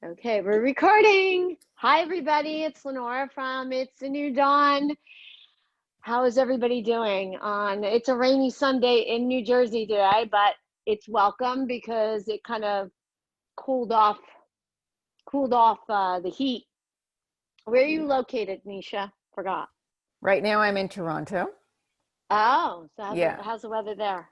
Okay, we're recording. Hi, everybody. It's Lenora from It's a New Dawn. How is everybody doing? It's a rainy Sunday in New Jersey today, but it's welcome because it kind of cooled off, the heat. Where are you located, Neesha? Forgot. Right now I'm in Toronto. Oh, so Yeah. how's the weather there?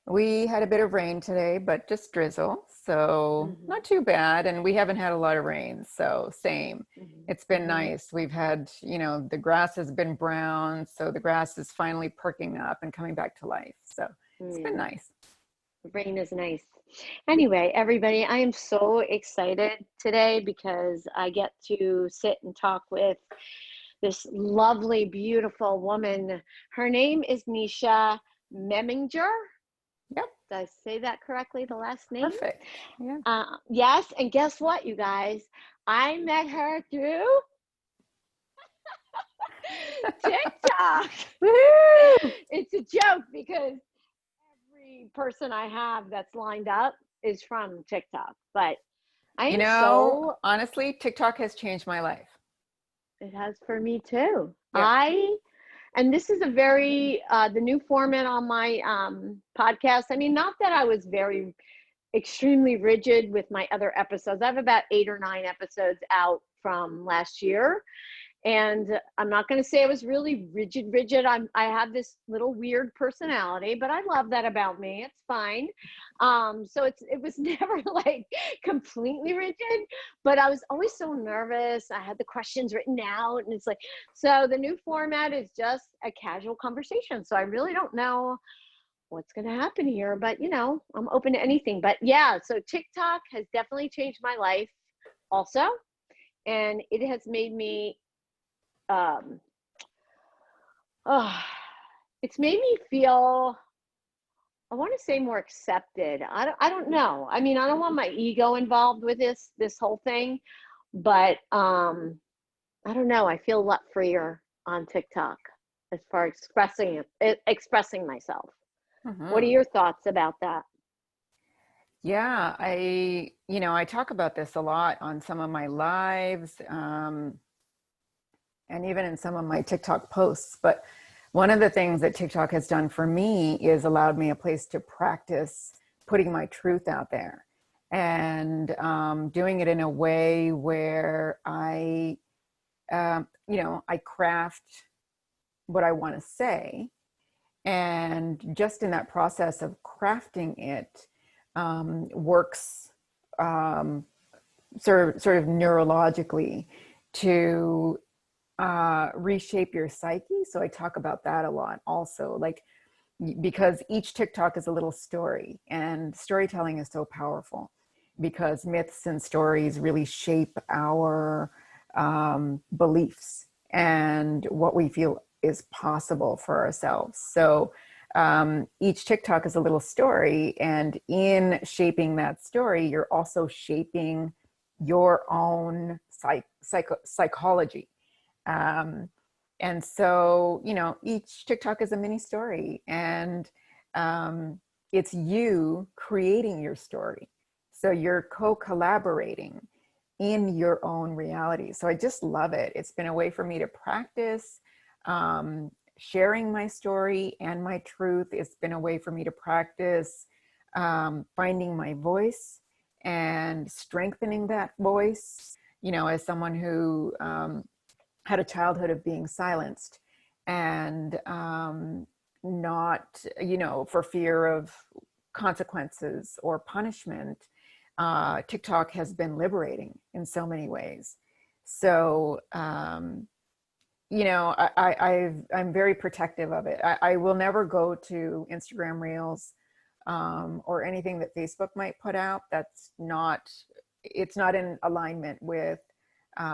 We had a bit of rain today, but just drizzle. So Mm-hmm, not too bad. And we haven't had a lot of rain. So same. It's mm-hmm, been mm-hmm. nice. We've had, the grass has been brown. So the grass is finally perking up and coming back to life. So it's been Yeah, nice. rain is nice. Anyway, everybody, I am so excited today because I get to sit and talk with this lovely, beautiful woman. Her name is Neesha Meminger. Yep. Did I say that correctly, the last name? Perfect. Yeah. Yes, and guess what, you guys? I met her through TikTok. Woo! It's a joke because every person I have that's lined up is from TikTok. But I am so, Honestly, TikTok has changed my life. it has for me too. Yep. And this is a very, the new format on my podcast. I mean, not that I was very extremely rigid with my other episodes. I have about 8 or 9 episodes out from last year. And I'm not going to say I was really rigid. I have this little weird personality, but I love that about me. It's fine. So it was never like completely rigid, but I was always so nervous. I had the questions written out, and it's like, so the new format is just a casual conversation. So I really don't know what's going to happen here, but I'm open to anything. But yeah, so TikTok has definitely changed my life also, and it has made me um oh, it's made me feel, I want to say, more accepted. I don't know. I mean, I don't want my ego involved with this whole thing, but I don't know. I feel a lot freer on TikTok as far as expressing myself. What are Hmm. your thoughts about that? Yeah, I talk about this a lot on some of my lives, and even in some of my TikTok posts. But one of the things that TikTok has done for me is allowed me a place to practice putting my truth out there and doing it in a way where I craft what I want to say. And just in that process of crafting it, works um, sort of neurologically to reshape your psyche. So I talk about that a lot also, like, because each TikTok is a little story, and storytelling is so powerful because myths and stories really shape our beliefs and what we feel is possible for ourselves. So each TikTok is a little story, and in shaping that story, you're also shaping your own psychology. Um, and so, each TikTok is a mini story, and it's you creating your story. So you're co-collaborating in your own reality. So I just love it. It's been a way for me to practice sharing my story and my truth. It's been a way for me to practice finding my voice and strengthening that voice. As someone who had a childhood of being silenced and not, for fear of consequences or punishment, TikTok has been liberating in so many ways. So, I'm very protective of it. I will never go to Instagram Reels or anything that Facebook might put out. It's not in alignment with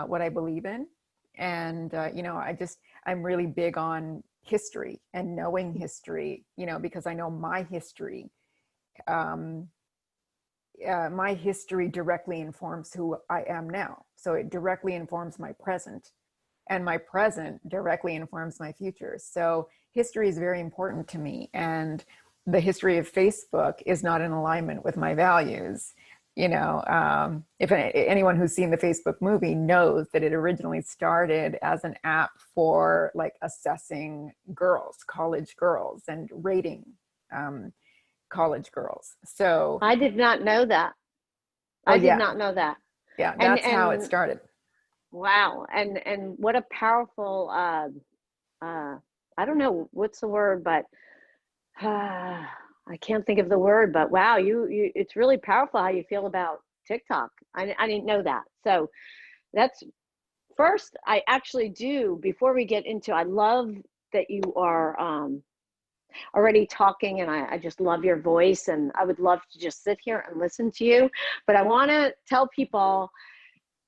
what I believe in. And, I'm really big on history and knowing history, because I know my history. My history directly informs who I am now. So it directly informs my present, and my present directly informs my future. So history is very important to me. And the history of Facebook is not in alignment with my values. If anyone who's seen the Facebook movie knows that it originally started as an app for like assessing girls, college girls, and rating college girls. So, I did not know that. oh I did yeah, not know that. yeah, And that's how it started. wow. And what a powerful I don't know what's the word, but I can't think of the word, but wow, you it's really powerful how you feel about TikTok. I didn't know that. So that's first, I actually do, before we get into, I love that you are already talking, and I just love your voice, and I would love to just sit here and listen to you. But I want to tell people,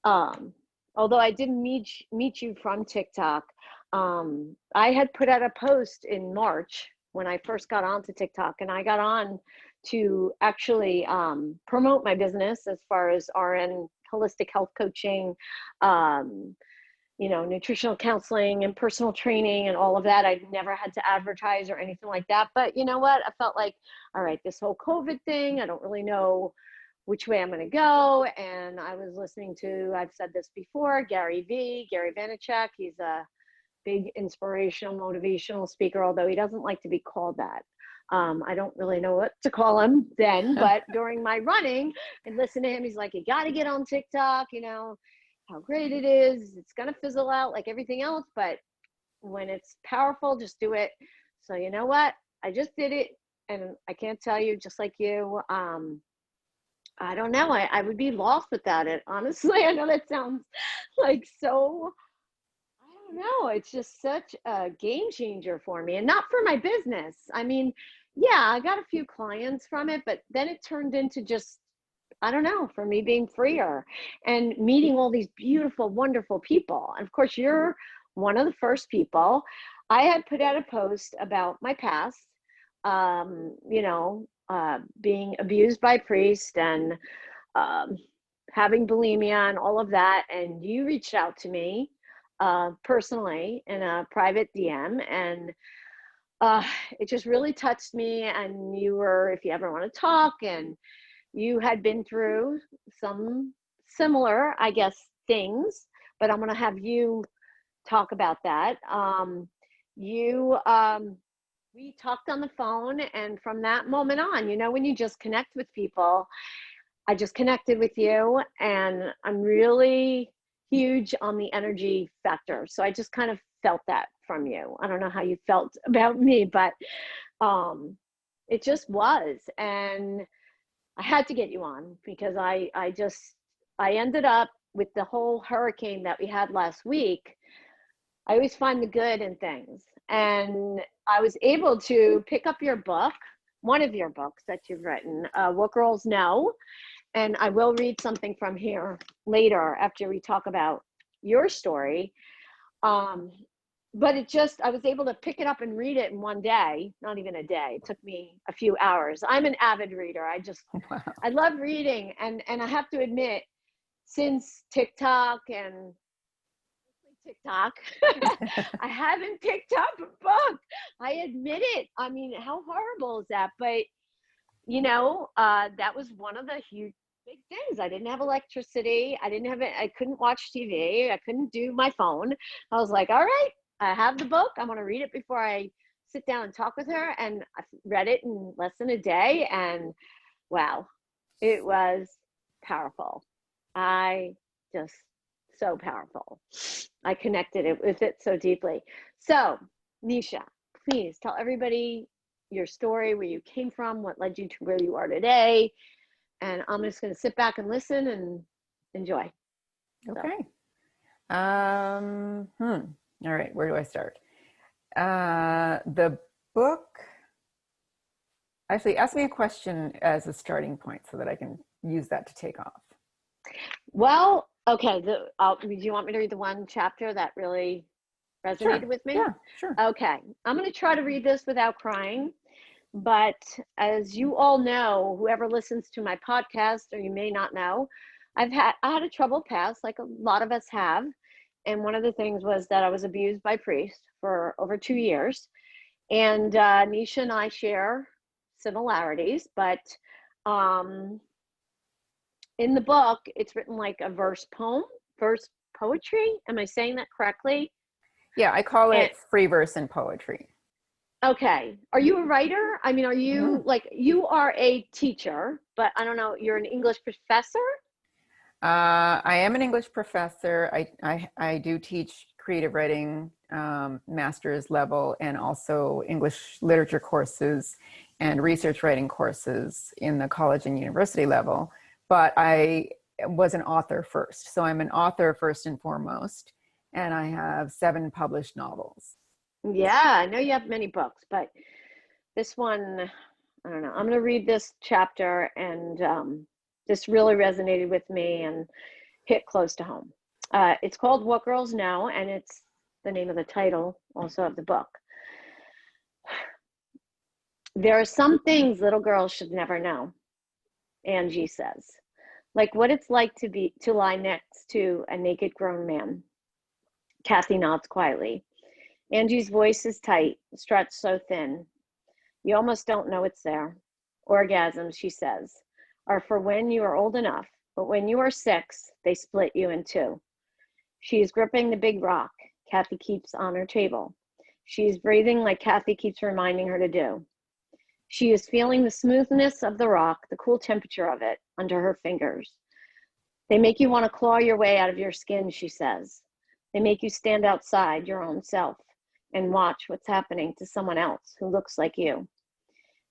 um, although I didn't meet you from TikTok, I had put out a post in March when I first got onto TikTok, and I got on to actually promote my business as far as RN holistic health coaching, um, nutritional counseling and personal training and all of that. I never had to advertise or anything like that. But you know what? I felt like, all right, this whole COVID thing, I don't really know which way I'm going to go. And I was listening to, I've said this before, Gary Vaynerchuk. He's a big inspirational, motivational speaker, although he doesn't like to be called that. I don't really know what to call him then, but during my running and listen to him, he's like, you got to get on TikTok, how great it is. It's going to fizzle out like everything else, but when it's powerful, just do it. So you know what? I just did it. And I can't tell you, just like you, I don't know. I would be lost without it. Honestly, I know that sounds like so, I don't know. It's just such a game changer for me, and not for my business. I mean, yeah, I got a few clients from it, but then it turned into just, I don't know, for me being freer and meeting all these beautiful, wonderful people. And of course, you're one of the first people. I had put out a post about my past, being abused by a priest and um, having bulimia and all of that. And you reached out to me personally in a private DM, and it just really touched me. And you were, if you ever want to talk, and you had been through some similar, I guess, things, but I'm going to have you talk about that. You, we talked on the phone, and from that moment on, when you just connect with people, I just connected with you, and I'm really huge on the energy factor. So I just kind of felt that from you. I don't know how you felt about me, but it just was. And I had to get you on because I ended up with the whole hurricane that we had last week. I always find the good in things. And I was able to pick up your book, one of your books that you've written, What Girls Know. And I will read something from here later after we talk about your story. But I was able to pick it up and read it in one day, not even a day. It took me a few hours. I'm an avid reader. Wow. I love reading. And I have to admit, since TikTok and TikTok, I haven't picked up a book. I admit it. I mean, how horrible is that? But, that was one of the huge big things. I didn't have electricity. I didn't have it. I couldn't watch TV. I couldn't do my phone. I was like, all right, I have the book. I'm going to read it before I sit down and talk with her. And I read it in less than a day. And wow, it was powerful. I just, so powerful. I connected it with it so deeply. So, Neesha, please tell everybody your story, where you came from, what led you to where you are today. And I'm just going to sit back and listen and enjoy. Okay. All right, where do I start? The book, actually, ask me a question as a starting point so that I can use that to take off. Well, okay. Do you want me to read the one chapter that really resonated with me? Yeah, sure. Okay. I'm going to try to read this without crying. But as you all know, whoever listens to my podcast, or you may not know, I had a troubled past, like a lot of us have. And one of the things was that I was abused by priests for over 2 years. And Neesha and I share similarities, but in the book, it's written like a verse poem, verse poetry. Am I saying that correctly? Yeah, I call And it free verse and poetry. okay. Are you a writer? I mean, are you Mhm. like, you are a teacher, but I don't know, you're an English professor? I am an English professor. I do teach creative writing, master's level, and also English literature courses and research writing courses in the college and university level. But I was an author first. So I'm an author first and foremost, and I have 7 published novels. Yeah, I know you have many books, but this one, I don't know. I'm going to read this chapter, and this really resonated with me and hit close to home. It's called What Girls Know, and it's the name of the title also of the book. There are some things little girls should never know, Angie says, like what it's like to lie next to a naked grown man. Kathy nods quietly. Angie's voice is tight, stretched so thin. You almost don't know it's there. Orgasms, she says, are for when you are old enough, but when you are 6, they split you in two. She is gripping the big rock Kathy keeps on her table. She is breathing like Kathy keeps reminding her to do. She is feeling the smoothness of the rock, the cool temperature of it under her fingers. They make you want to claw your way out of your skin, she says. They make you stand outside your own self and watch what's happening to someone else who looks like you.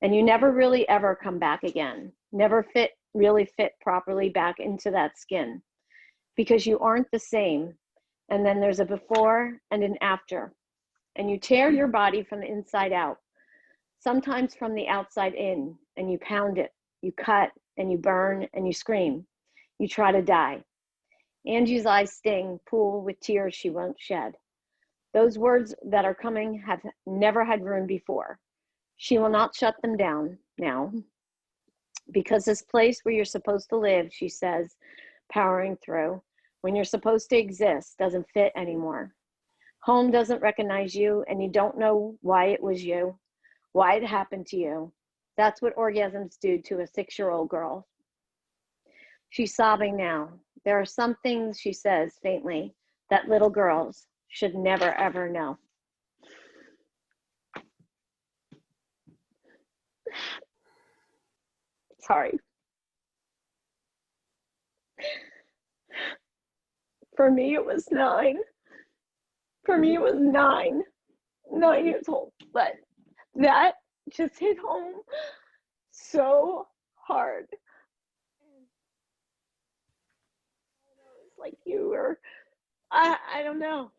And you never really ever come back again, never really fit properly back into that skin, because you aren't the same. And then there's a before and an after, and you tear your body from the inside out, sometimes from the outside in, and you pound it, you cut, and you burn, and you scream. You try to die. Angie's eyes sting, pool with tears she won't shed. Those words that are coming have never had room before. She will not shut them down now, because this place where you're supposed to live, she says, powering through, when you're supposed to exist, doesn't fit anymore. Home doesn't recognize you, and you don't know why it was you, why it happened to you. That's what orgasms do to a 6-year-old girl. She's sobbing now. There are some things, she says faintly, that little girls should never ever know. Sorry. For me, it was 9. For me, it was 9 years old. But that just hit home so hard. It's like you were, I don't know.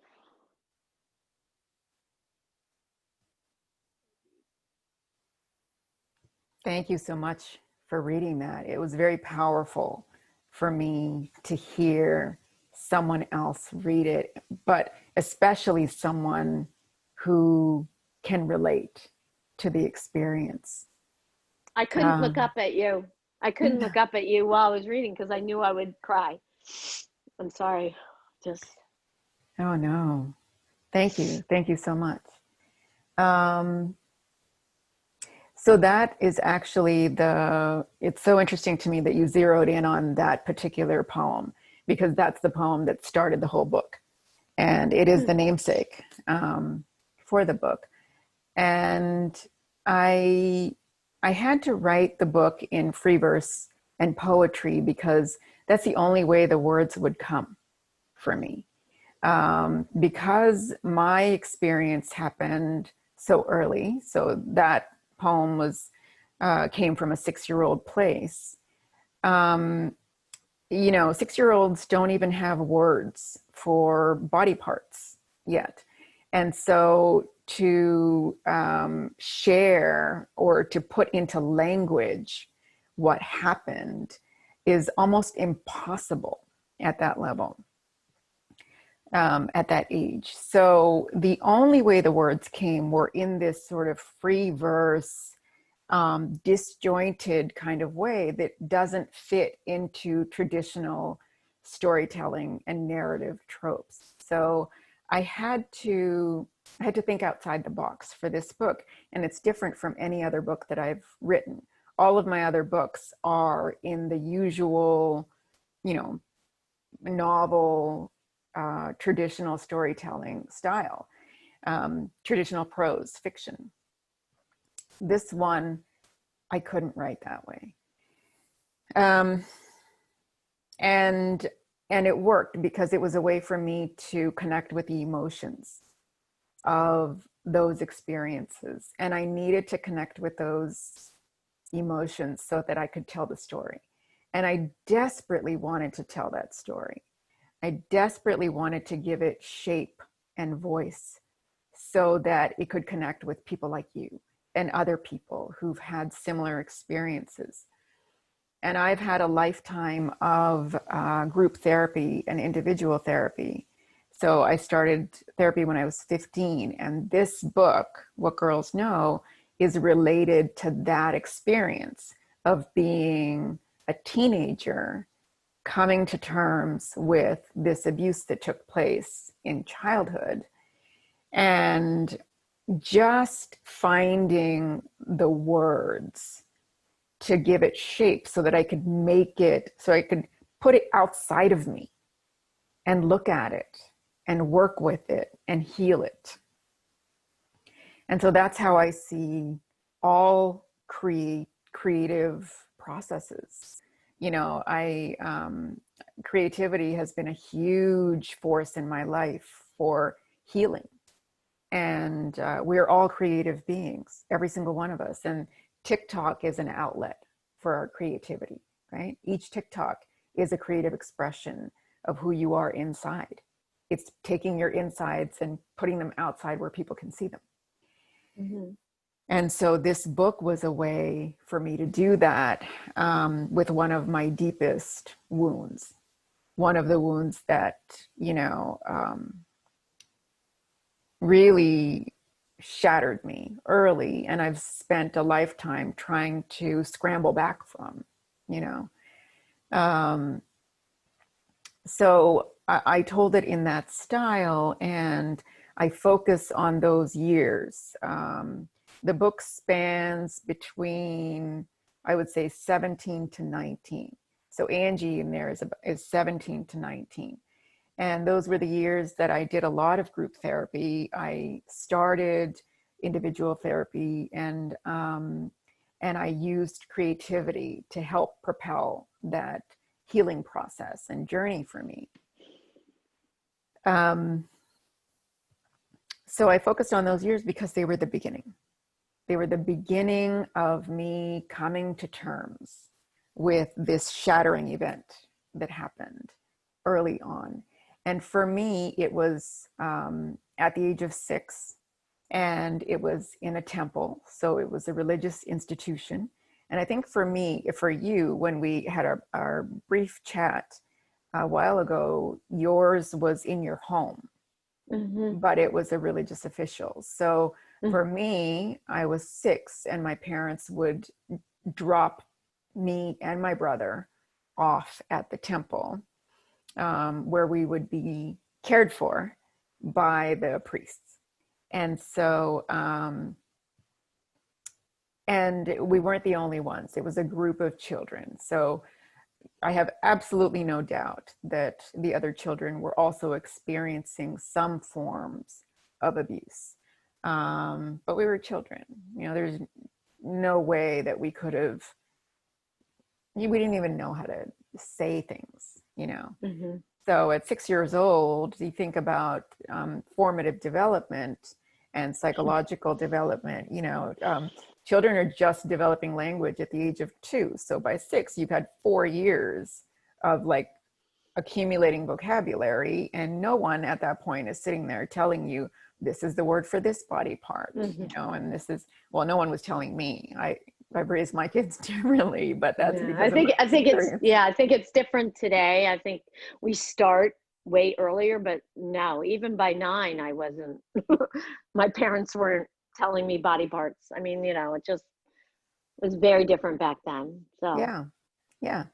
Thank you so much for reading that. It was very powerful for me to hear someone else read it, but especially someone who can relate to the experience. I couldn't look Um, up at you. I couldn't look up at you while I was reading because I knew I would cry. I'm sorry. Just oh no, thank you. Thank you so much. Um, so that is actually it's so interesting to me that you zeroed in on that particular poem because that's the poem that started the whole book. And it is the namesake for the book. And I I had to write the book in free verse and poetry because that's the only way the words would come for me. Because my experience happened so early, so that poem was came from a 6-year-old place. Um, 6-year-olds don't even have words for body parts yet. And so to share or to put into language what happened is almost impossible at that level, at that age. So the only way the words came were in this sort of free verse, disjointed kind of way that doesn't fit into traditional storytelling and narrative tropes. So I had to think outside the box for this book, and it's different from any other book that I've written. All of my other books are in the usual you know, novel, traditional storytelling style, traditional prose fiction. This one, I couldn't write that way. Um, and it worked because it was a way for me to connect with the emotions of those experiences. And I needed to connect with those emotions so that I could tell the story. And I desperately wanted to tell that story. I desperately wanted to give it shape and voice so that it could connect with people like you and other people who've had similar experiences. And I've had a lifetime of group therapy and individual therapy. So I started therapy when I was 15. And this book, What Girls Know, is related to that experience of being a teenager, coming to terms with this abuse that took place in childhood, and just finding the words to give it shape so that I could make it, so I could put it outside of me and look at it and work with it and heal it. And so that's how I see all creative processes. You know, creativity has been a huge force in my life for healing. And we're all creative beings, every single one of us. And TikTok is an outlet for our creativity, right? Each TikTok is a creative expression of who you are inside. It's taking your insides and putting them outside where people can see them. Mm-hmm. And so this book was a way for me to do that with one of my deepest wounds. One of the wounds that, you know, really shattered me early, and I've spent a lifetime trying to scramble back from, you know. So I told it in that style, and I focus on those years. The book spans between, I would say, 17 to 19. So Angie in there is 17 to 19. And those were the years that I did a lot of group therapy. I started individual therapy, and I used creativity to help propel that healing process and journey for me. So I focused on those years because they were the beginning. They were the beginning of me coming to terms with this shattering event that happened early on. And for me, it was at the age of 6, and it was in a temple. So it was a religious institution. And I think for me, for you, when we had our brief chat a while ago, yours was in your home, mm-hmm. but it was a religious official. So for me, I was 6, and my parents would drop me and my brother off at the temple, where we would be cared for by the priests. And so, and we weren't the only ones. It was a group of children. So I have absolutely no doubt that the other children were also experiencing some forms of abuse. But we were children. You know, there's no way that we could have, we didn't even know how to say things, you know. Mm-hmm. So at 6 years old, you think about formative development and psychological development. You know, children are just developing language at the age of 2. So by 6, you've had 4 years of like accumulating vocabulary, and no one at that point is sitting there telling you, this is the word for this body part, mm-hmm. you know, and this is, well, no one was telling me. I've raised my kids differently, but that's because I think it's different today. I think we start way earlier, but no, even by 9, I wasn't, my parents weren't telling me body parts. I mean, you know, it just was very different back then. So yeah.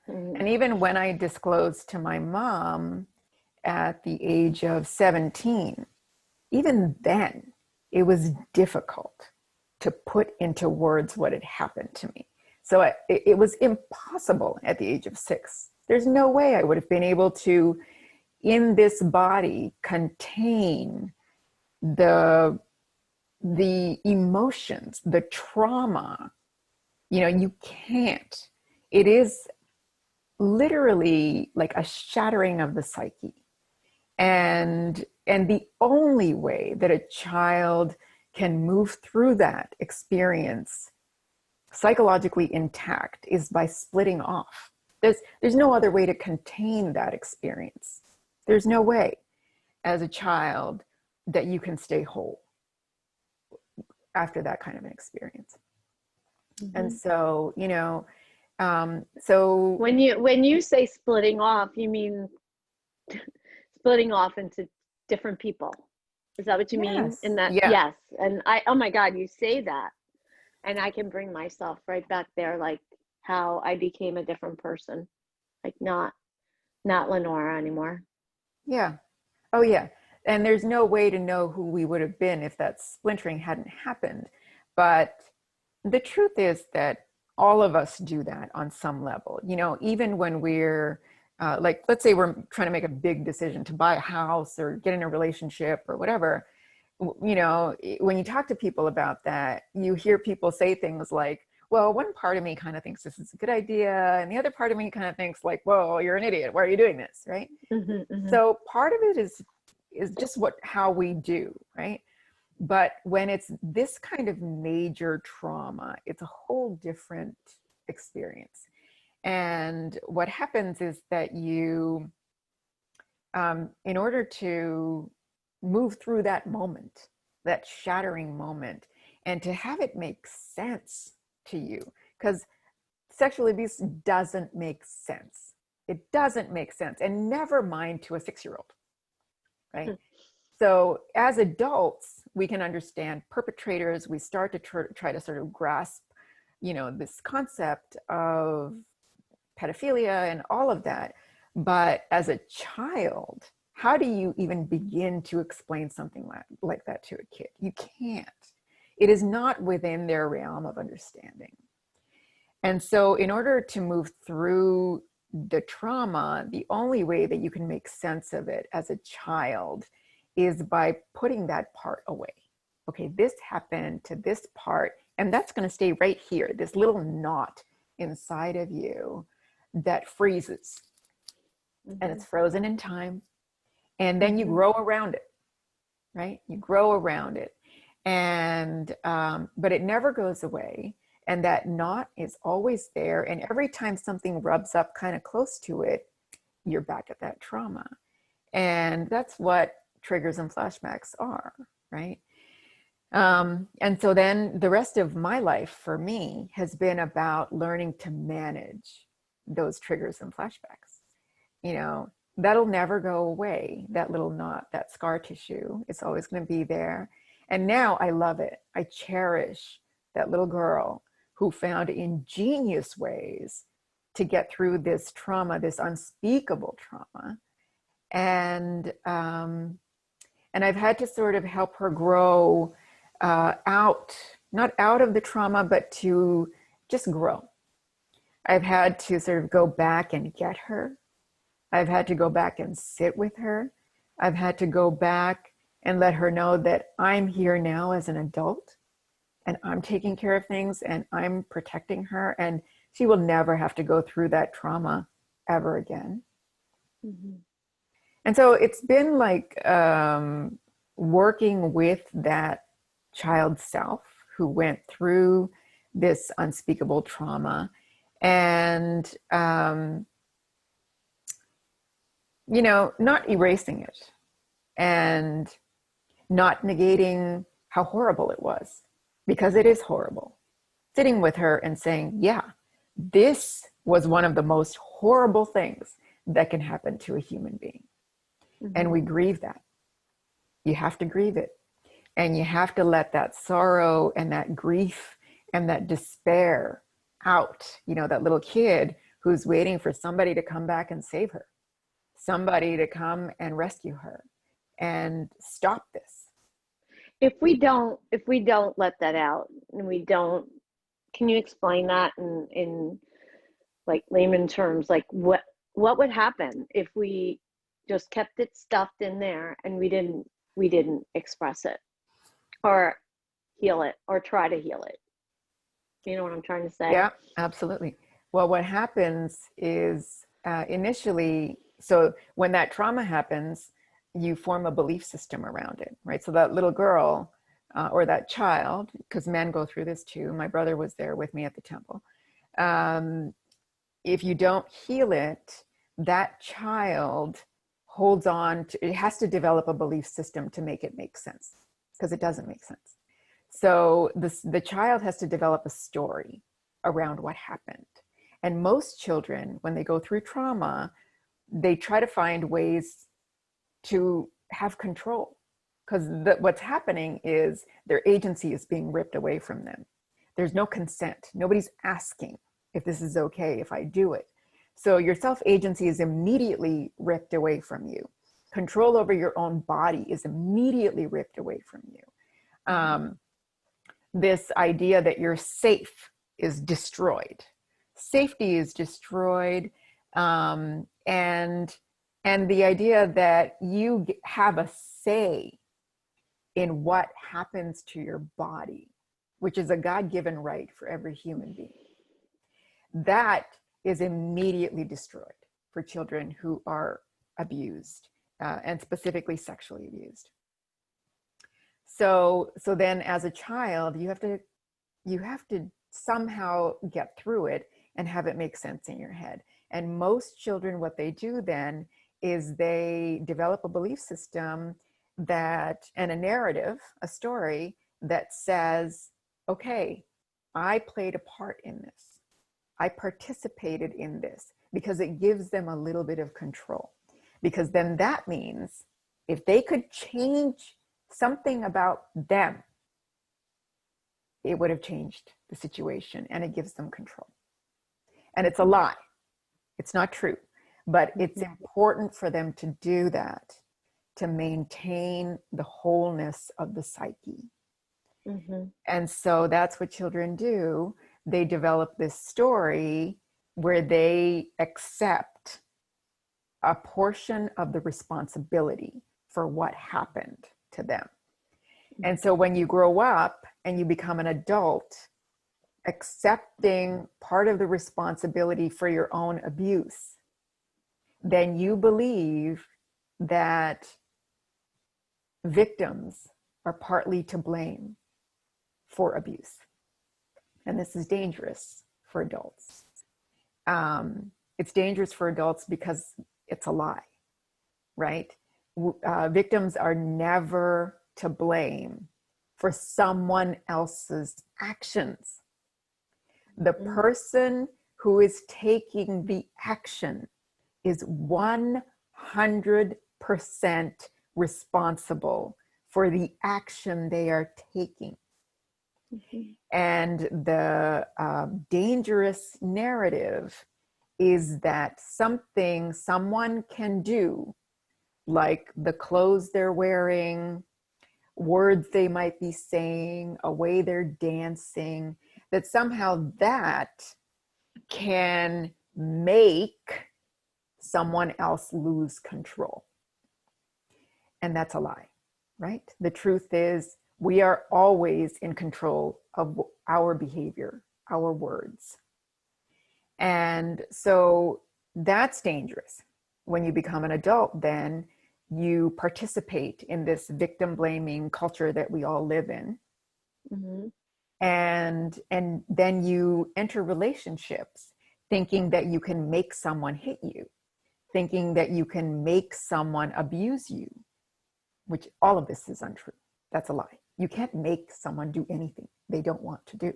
Mm-hmm. And even when I disclosed to my mom at the age of 17, even then it was difficult to put into words what had happened to me. So it was impossible at the age of 6 There's no way I would have been able to, in this body, contain the emotions, the trauma. You can't. It is literally like a shattering of the psyche. And the only way that a child can move through that experience psychologically intact is by splitting off. There's no other way to contain that experience. There's no way as a child that you can stay whole after that kind of an experience. Mm-hmm. And so, so when you say splitting off, you mean splitting off into different people? Is that what you mean? In that, yes. And oh my God, you say that, and I can bring myself right back there, like how I became a different person, like not Lenora anymore. Yeah. Oh yeah. And there's no way to know who we would have been if that splintering hadn't happened. But the truth is that all of us do that on some level. Even when we're like, let's say we're trying to make a big decision to buy a house or get in a relationship or whatever, when you talk to people about that, you hear people say things like, well, one part of me kind of thinks this is a good idea, and the other part of me kind of thinks like, whoa, you're an idiot. Why are you doing this? Right? Mm-hmm, mm-hmm. So part of it is just how we do, right? But when it's this kind of major trauma, it's a whole different experience. And what happens is that you, in order to move through that moment, that shattering moment, and to have it make sense to you, because sexual abuse doesn't make sense. It doesn't make sense, and never mind to a 6-year-old, right? So as adults, we can understand perpetrators. We start to try to sort of grasp, this concept of pedophilia and all of that. But as a child, how do you even begin to explain something like that to a kid? You can't. It is not within their realm of understanding. And so in order to move through the trauma, the only way that you can make sense of it as a child is by putting that part away. Okay, this happened to this part, and that's going to stay right here, this little knot inside of you that freezes. Mm-hmm. And it's frozen in time. And then you grow around it, right? You grow around it. And, but it never goes away. And that knot is always there. And every time something rubs up kind of close to it, you're back at that trauma. And that's what triggers and flashbacks are, right? And so then the rest of my life for me has been about learning to manage those triggers and flashbacks. That'll never go away, that little knot, that scar tissue. It's always going to be there. And now I love it. I cherish that little girl who found ingenious ways to get through this trauma, this unspeakable trauma. And I've had to sort of help her grow out, not out of the trauma, but to just grow. I've had to sort of go back and get her. I've had to go back and sit with her. I've had to go back and let her know that I'm here now as an adult and I'm taking care of things and I'm protecting her, and she will never have to go through that trauma ever again. Mm-hmm. And so it's been like working with that child self who went through this unspeakable trauma and, not erasing it and not negating how horrible it was, because it is horrible. Sitting with her and saying, yeah, this was one of the most horrible things that can happen to a human being. Mm-hmm. And we grieve that. You have to grieve it. And you have to let that sorrow and that grief and that despair out. That little kid who's waiting for somebody to come back and save her, somebody to come and rescue her and stop this. If we don't let that out, and we don't, can you explain that in like layman terms? Like what would happen if we just kept it stuffed in there and we didn't express it or heal it or try to heal it? You know what I'm trying to say? Yeah, absolutely. Well, what happens is initially, so when that trauma happens, you form a belief system around it, right? So that little girl or that child, because men go through this too. My brother was there with me at the temple. If you don't heal it, that child holds on to it, has to develop a belief system to make it make sense, because it doesn't make sense. So the child has to develop a story around what happened. And most children, when they go through trauma, they try to find ways to have control, because what's happening is their agency is being ripped away from them. There's no consent. Nobody's asking if this is okay if I do it. So your self-agency is immediately ripped away from you. Control over your own body is immediately ripped away from you. This idea that you're safe is destroyed. Safety is destroyed. And the idea that you have a say in what happens to your body, which is a God-given right for every human being, that is immediately destroyed for children who are abused, and specifically sexually abused. So then as a child, you have to somehow get through it and have it make sense in your head. And most children, what they do then is they develop a belief system and a narrative, a story that says, okay, I played a part in this. I participated in this, because it gives them a little bit of control. Because then that means if they could change something about them, it would have changed the situation, and it gives them control. And it's a lie. It's not true, but it's important for them to do that to maintain the wholeness of the psyche. Mm-hmm. And so that's what children do. They develop this story where they accept a portion of the responsibility for what happened to them. And so when you grow up and you become an adult, accepting part of the responsibility for your own abuse, then you believe that victims are partly to blame for abuse. And this is dangerous for adults. It's dangerous for adults because it's a lie, right? Victims are never to blame for someone else's actions. The person who is taking the action is 100% responsible for the action they are taking. Mm-hmm. And the dangerous narrative is that something someone can do, like the clothes they're wearing, words they might be saying, a way they're dancing, that somehow that can make someone else lose control. And that's a lie, right? The truth is, we are always in control of our behavior, our words. And so that's dangerous. When you become an adult, then you participate in this victim blaming culture that we all live in. Mm-hmm. And then you enter relationships thinking that you can make someone hit you, thinking that you can make someone abuse you, which all of this is untrue. That's a lie. You can't make someone do anything they don't want to do.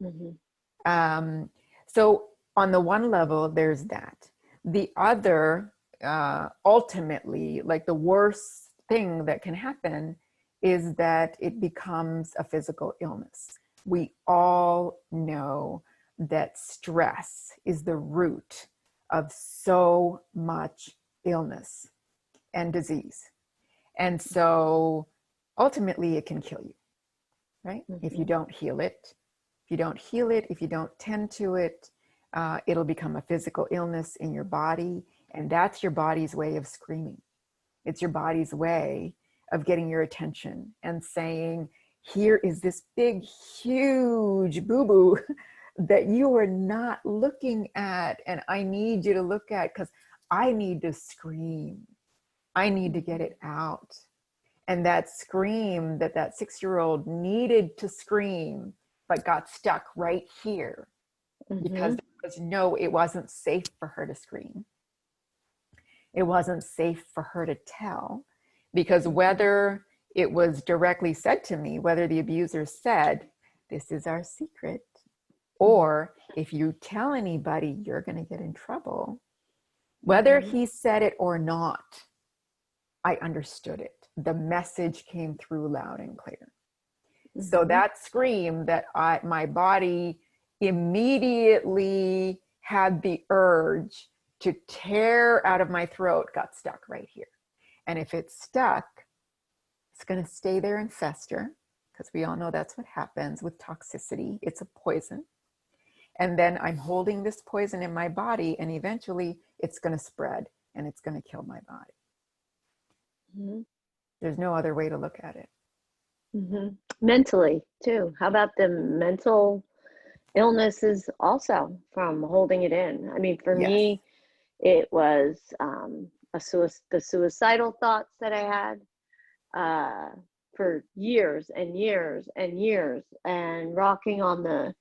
Mm-hmm. So on the one level, there's that. The other, ultimately, like the worst thing that can happen is that it becomes a physical illness. We all know that stress is the root of so much illness and disease. And so ultimately it can kill you, right? Mm-hmm. If you don't heal it, if you don't tend to it, it'll become a physical illness in your body. And that's your body's way of screaming. It's your body's way of getting your attention and saying, here is this big, huge boo-boo that you are not looking at. And I need you to look at, because I need to scream. I need to get it out. And that scream that 6-year-old needed to scream, but got stuck right here because it wasn't safe for her to scream. It wasn't safe for her to tell, because whether it was directly said to me, whether the abuser said, this is our secret, or if you tell anybody, you're going to get in trouble, whether he said it or not, I understood it. The message came through loud and clear. So that scream that my body immediately had the urge to tear out of my throat got stuck right here. And if it's stuck, it's going to stay there and fester, because we all know that's what happens with toxicity. It's a poison. And then I'm holding this poison in my body, and eventually it's going to spread and it's going to kill my body. There's no other way to look at it. Mentally too. How about the mental illnesses also from holding it in? I mean, for me, it was the suicidal thoughts that I had for years and years and years, and rocking on the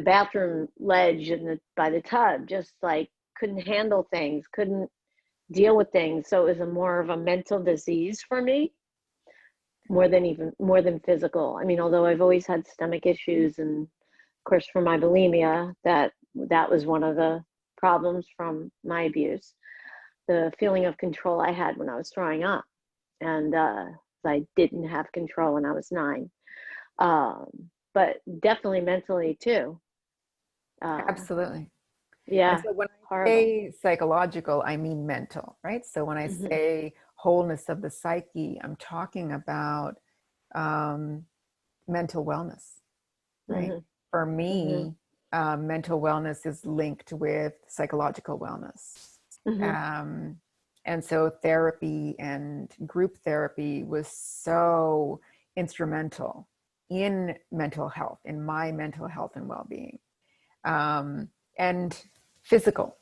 bathroom ledge and by the tub, just like couldn't handle things, couldn't deal with things. So it was more of a mental disease for me, more than physical. I mean, although I've always had stomach issues, and of course for my bulimia, that was one of the problems from my abuse, the feeling of control I had when I was throwing up, and I didn't have control when I was 9, but definitely mentally too. Absolutely. Yeah. And so when I say psychological, I mean mental, right? So when I say wholeness of the psyche, I'm talking about mental wellness, right? For me, mental wellness is linked with psychological wellness. And so therapy and group therapy was so instrumental in mental health, in my mental health and well-being. And physical,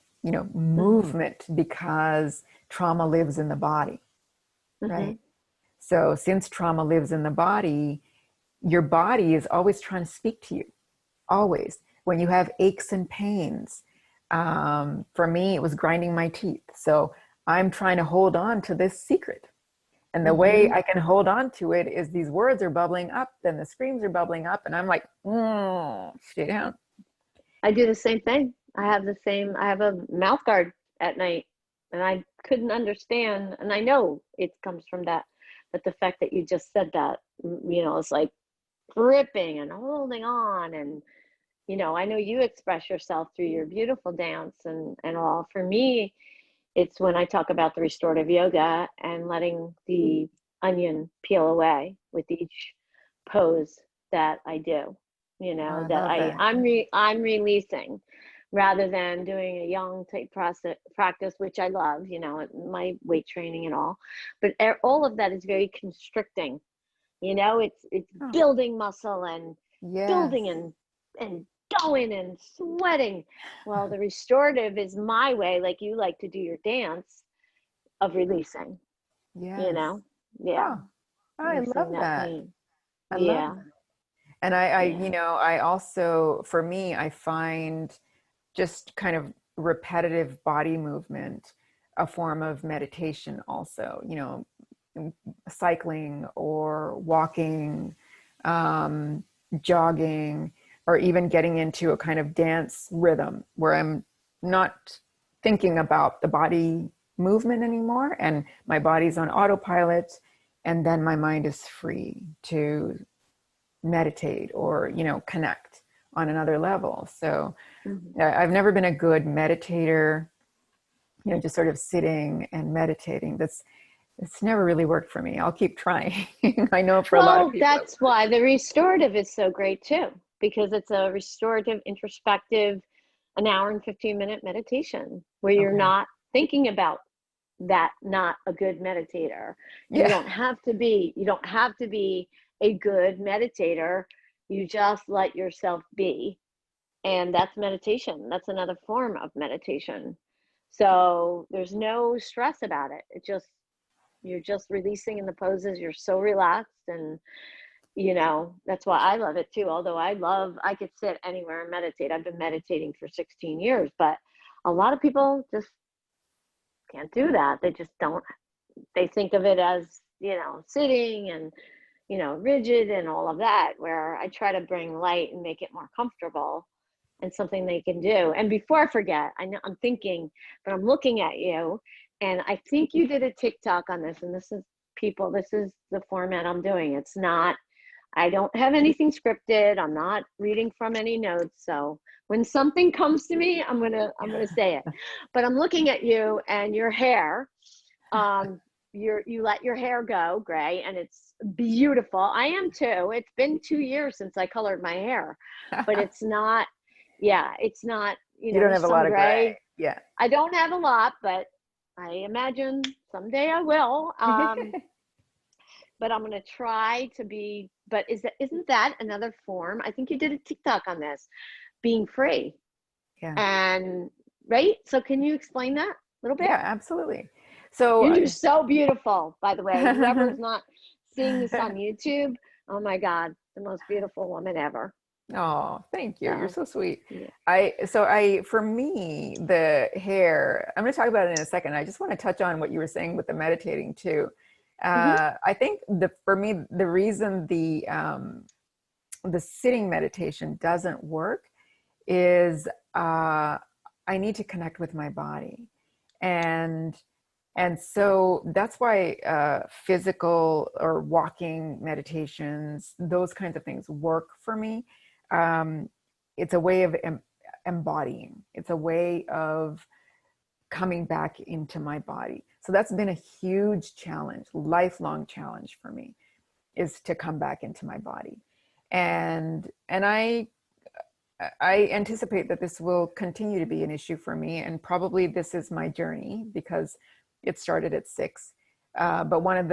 movement, because trauma lives in the body, right? So since trauma lives in the body, your body is always trying to speak to you, always. When you have aches and pains, for me, it was grinding my teeth. So I'm trying to hold on to this secret. And the way I can hold on to it is these words are bubbling up, then the screams are bubbling up, and I'm like, stay down. I do the same thing. I have a mouth guard at night, and I couldn't understand, and I know it comes from that, but the fact that you just said that, it's like gripping and holding on, and I know you express yourself through your beautiful dance and all. For me, it's when I talk about the restorative yoga and letting the onion peel away with each pose that I do, I'm releasing, rather than doing a yang type practice, which I love, my weight training and all. But all of that is very constricting. It's building muscle and building and going and sweating. Well, the restorative is my way, like you like to do your dance, of releasing. Yeah. I love that. Pain. I love that. And I also, for me, I find just kind of repetitive body movement a form of meditation also, cycling or walking, jogging, or even getting into a kind of dance rhythm where I'm not thinking about the body movement anymore, and my body's on autopilot, and then my mind is free to meditate or connect on another level. So I've never been a good meditator, just sort of sitting and meditating. It's never really worked for me. I'll keep trying. I know for a lot of people. That's why the restorative is so great too, because it's a restorative, introspective, an hour and 15-minute meditation where you're Okay. not thinking about that, not a good meditator. You Yeah. don't have to be, a good meditator. You just let yourself be. And that's meditation. That's another form of meditation. So there's no stress about it. You're just releasing in the poses. You're so relaxed. And, that's why I love it too. Although I could sit anywhere and meditate. I've been meditating for 16 years, but a lot of people just can't do that. They just don't. They think of it as, sitting and, rigid and all of that, where I try to bring light and make it more comfortable and something they can do. And before I forget, I know I'm thinking, but I'm looking at you, and I think you did a TikTok on this, and this is the format I'm doing. It's not, I don't have anything scripted. I'm not reading from any notes. So when something comes to me, I'm gonna say it. But I'm looking at you and your hair. You let your hair go gray, and it's beautiful. I am too. It's been 2 years since I colored my hair, but it's not. Yeah, it's not. You don't There's have a some lot of gray. gray. Yeah. I don't have a lot, but I imagine someday I will. But I'm going to try to be. But isn't that another form? I think you did a TikTok on this, being free, Yeah. and right. So can you explain that a little bit? Yeah, absolutely. So You're so beautiful, by the way. Whoever's not seeing this on YouTube, oh my God, the most beautiful woman ever. oh, thank you. You're So, so sweet. yeah. For me, the hair, I'm going to talk about it in a second. I just want to touch on what you were saying with the meditating too. Mm-hmm. I think for me, the reason the sitting meditation doesn't work is I need to connect with my body. And so that's why physical or walking meditations, those kinds of things work for me. It's a way of embodying. It's a way of coming back into my body. So that's been a huge challenge, lifelong challenge for me, is to come back into my body. And I anticipate that this will continue to be an issue for me, and probably this is my journey because it started at 6. But one of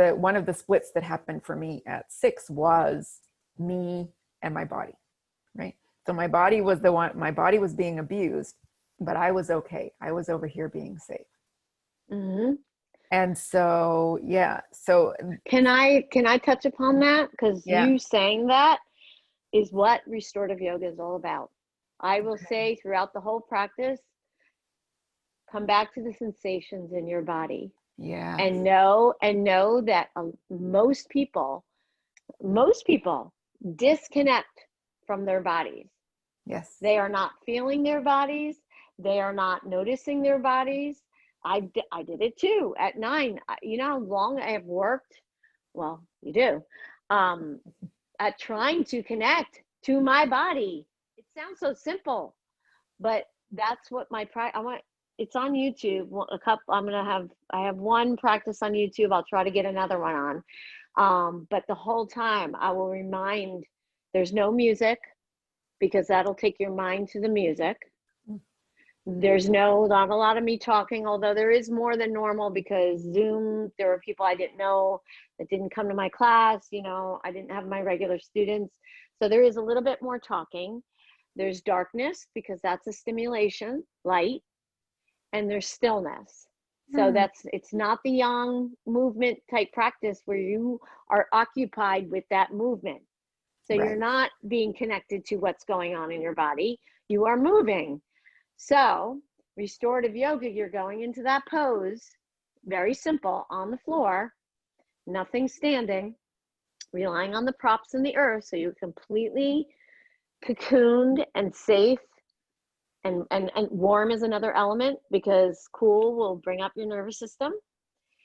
the splits that happened for me at 6 was me and my body, right? So my body was being abused, but I was okay. I was over here being safe. Mm-hmm. And so, yeah. So Can I touch upon that? Because yeah. you saying that is what restorative yoga is all about. I will Okay. say throughout the whole practice, come back to the sensations in your body, Yeah. and know that most people disconnect from their bodies. Yes. They are not feeling their bodies. They are not noticing their bodies. I did it too at 9. You know how long I have worked? Well, you do. At trying to connect to my body. It sounds so simple, but that's what I want. It's on YouTube. I have one practice on YouTube. I'll try to get another one on. But the whole time I will remind, there's no music, because that'll take your mind to the music. There's not a lot of me talking, although there is more than normal, because Zoom, there were people I didn't know that didn't come to my class. I didn't have my regular students. So there is a little bit more talking. There's darkness, because that's a stimulation, light, and there's stillness. So it's not the yang movement type practice where you are occupied with that movement. So Right. you're not being connected to what's going on in your body. You are moving. So restorative yoga, you're going into that pose, very simple, on the floor, nothing standing, relying on the props in the earth. So you're completely cocooned and safe. And warm is another element, because cool will bring up your nervous system.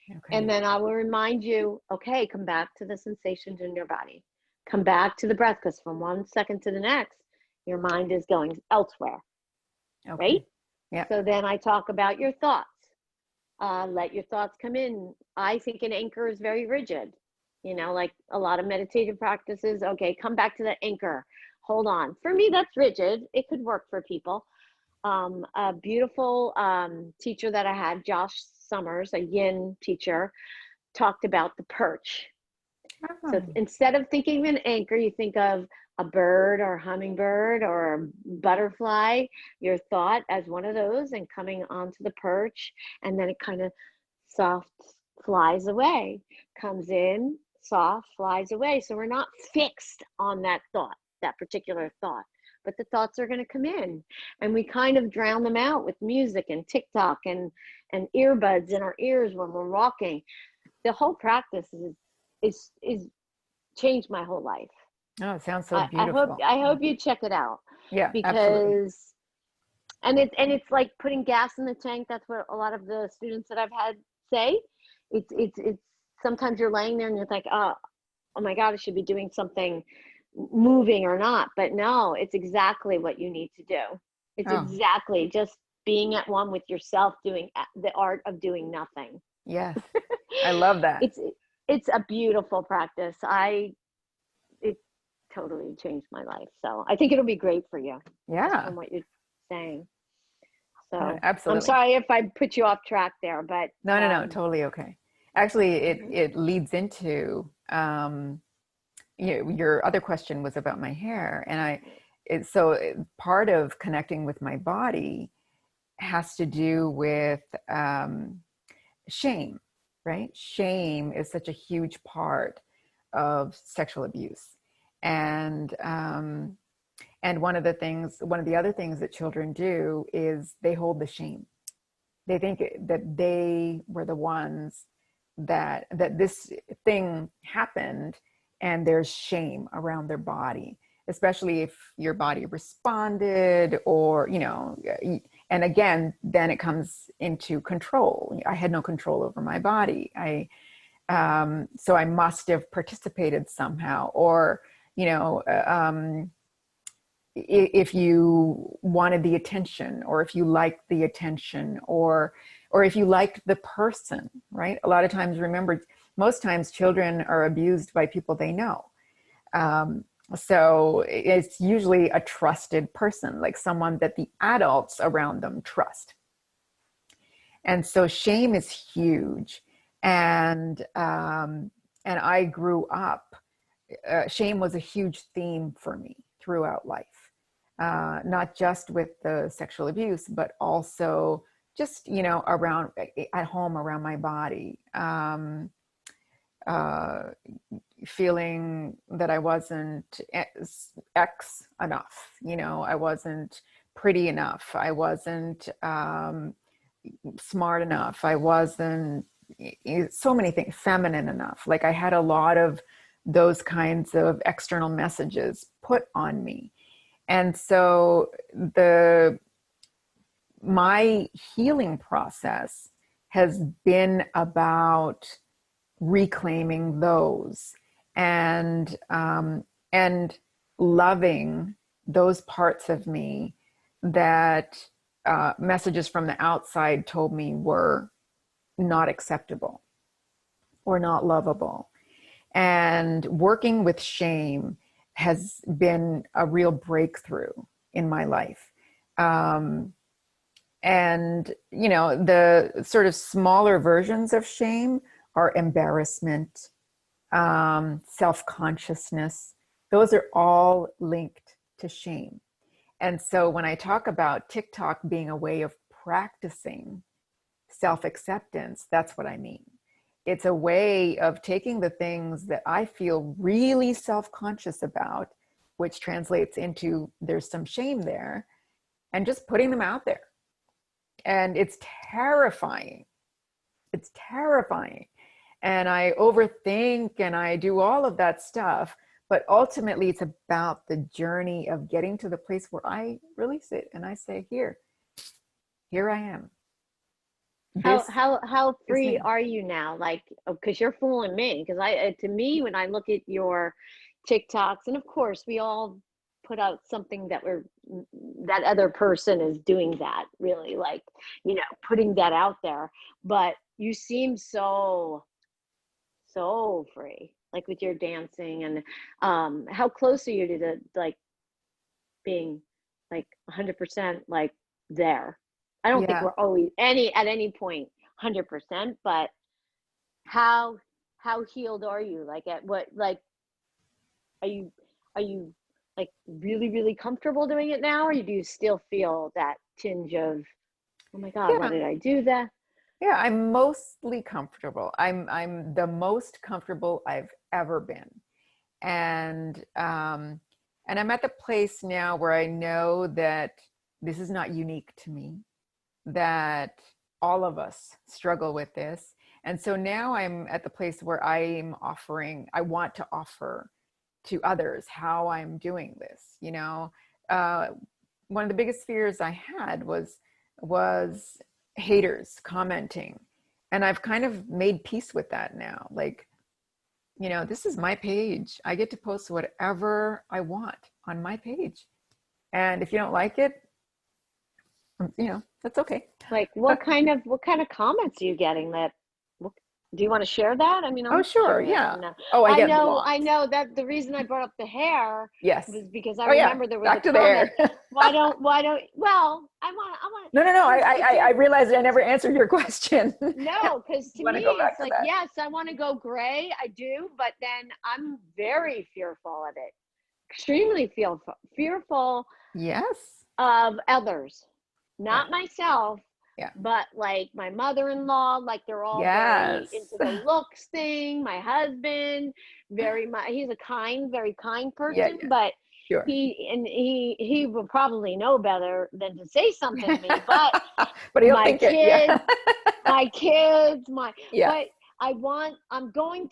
Okay. And then I will remind you, okay, come back to the sensations in your body. Come back to the breath, because from one second to the next, your mind is going elsewhere, Okay. right? Yeah. So then I talk about your thoughts. Let your thoughts come in. I think an anchor is very rigid, like a lot of meditative practices. Okay, come back to that anchor. Hold on. For me, that's rigid. It could work for people. A beautiful teacher that I had, Josh Summers, a yin teacher, talked about the perch. So Oh, instead of thinking of an anchor, you think of a bird or a hummingbird or a butterfly, your thought as one of those and coming onto the perch, and then it kind of soft flies away, comes in, soft, flies away. So we're not fixed on that thought, that particular thought, but the thoughts are going to come in, and we kind of drown them out with music and TikTok and earbuds in our ears when we're walking. The whole practice is changed my whole life. oh, it sounds so I hope beautiful. I hope you check it out, Yeah, absolutely. because it's like putting gas in the tank. That's what a lot of the students that I've had say. It's sometimes you're laying there and you're like, oh my God, I should be doing something, moving or not. But no, it's exactly what you need to do. It's Oh, exactly just being at one with yourself, doing the art of doing nothing. yes. I love that. it's it's a beautiful practice. It totally changed my life. So I think it'll be great for you, just Yeah, from what you're saying. So I'm absolutely. sorry if I put you off track there, but No, no, no, totally okay. Actually, it mhm. it leads into your other question was about my hair, and part of connecting with my body has to do with shame, right? Shame is such a huge part of sexual abuse, and one of the other things that children do is they hold the shame. They think that they were the ones that this thing happened, and there's shame around their body, especially if your body responded, or and again, then it comes into control. I had no control over my body. So I must have participated somehow, or you know if you wanted the attention, or if you liked the attention, or if you liked the person, right? A lot of times, remember, most times children are abused by people they know. um, so it's usually a trusted person, like someone that the adults around them trust. And so shame is huge. And I grew up, shame was a huge theme for me throughout life, not just with the sexual abuse, but also just, around at home, around my body, uh, feeling that I wasn't X enough, I wasn't pretty enough, I wasn't smart enough, I wasn't so many things, feminine enough. Like I had a lot of those kinds of external messages put on me. And so my healing process has been about reclaiming those, and loving those parts of me that messages from the outside told me were not acceptable or not lovable. And working with shame has been a real breakthrough in my life. And, the sort of smaller versions of shame are embarrassment, self consciousness. Those are all linked to shame. And so when I talk about TikTok being a way of practicing self acceptance, that's what I mean. It's a way of taking the things that I feel really self conscious about, which translates into there's some shame there, and just putting them out there. And it's terrifying. It's terrifying. And I overthink and I do all of that stuff. But ultimately, it's about the journey of getting to the place where I release it and I say, here I am. how This how how is free me. are you now? Like, because you're fooling me. Because to me, when I look at your TikToks, and of course, we all put out something that other person is doing, that really, like, putting that out there. But you seem so free, like with your dancing. And how close are you to the, like, being like 100% like there. I don't think Yeah. we're always at any point 100%, but how healed are you? Like at what, like, are you like really, really comfortable doing it now? Or do you still feel that tinge of, oh my God, why Yeah. did I do that? Yeah, I'm mostly comfortable. I'm the most comfortable I've ever been. And and I'm at the place now where I know that this is not unique to me, that all of us struggle with this. And so now I'm at the place where I want to offer to others how I'm doing this. Uh, one of the biggest fears I had was haters commenting. And I've kind of made peace with that now. Like, this is my page. I get to post whatever I want on my page. And if you don't like it, that's okay. Like what kind of comments are you getting that, do you want to share that? I mean, Oh, I'm sure. curious. Yeah. I'm not, Oh, I I get know, I lots. know that the reason I brought up the hair Yes. was because I Oh, yeah. remember there was a Back to the comment. hair. well, Why don't, no, no, no. because it's I realized I never answered your question. no, because to Want to me, go back it's to like, that? yes, I want to go gray. I do, but then I'm very fearful of it. Extremely fearful Yes. of others, Right. not myself, Yeah. but like my mother-in-law, like they're all very Yes. into the looks thing. My husband, very much, he's a very kind Yeah. person, Yeah. but Sure. he will probably know better than to say something to me. But But he'll my think it. Yeah. kids, my kids, Yeah. but I'm going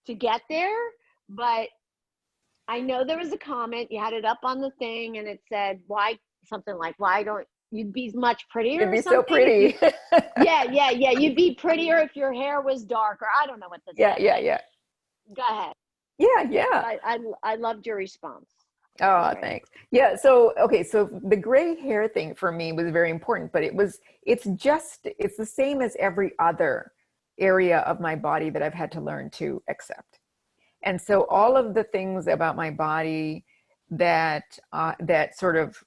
to get there, but I know there was a comment, you had it up on the thing and it said, why, something like, why don't you'd be much prettier You'd or be so something if you, pretty. yeah, you'd be prettier if your hair was darker. I don't know what this Yeah. said, Yeah. but Yeah. go ahead. Yeah. But Yeah. I loved your response. That was Oh, great. thanks. Yeah. So, okay. So the gray hair thing for me was very important, but it's the same as every other area of my body that I've had to learn to accept. And so all of the things about my body that sort of,